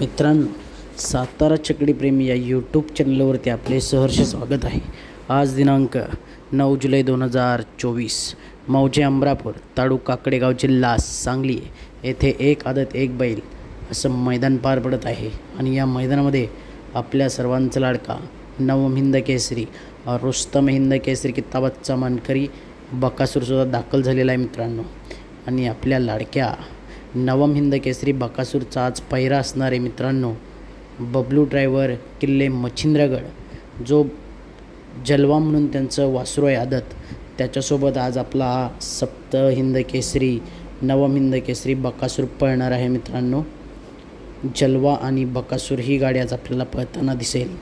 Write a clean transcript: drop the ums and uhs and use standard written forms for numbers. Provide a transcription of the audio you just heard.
मित्रांनो, सातारा चकडीप्रेमी या यूट्यूब चॅनलवरती आपले सहर्ष स्वागत आहे। आज दिनांक 9 जुलै 2024 मौजे अमरापूर तालुका काकडेगाव जिल्हा सांगली येथे एक आदत एक बैल असं मैदान पार पडत आहे आणि या मैदानामध्ये आपल्या सर्वांचा लाडका नवम हिंद केसरी रुस्तम हिंद केसरी किताबाचा मानकरी बकासूर सुद्धा दाखल झालेला आहे मित्रांनो। आणि आपल्या लाडक्या नवम हिंद केसरी बकासूरचा आज पहिरा असणार आहे मित्रांनो। बबलू ड्रायव्हर किल्ले मच्छिंद्रगड जो जलवा म्हणून त्यांचं वासरू आहे आदत, त्याच्यासोबत आज आपला हा सप्त हिंद केसरी नवम हिंद केसरी बकासूर पळणार आहे मित्रांनो। जलवा आणि बकासूर ही गाडी आज आपल्याला पळताना दिसेल।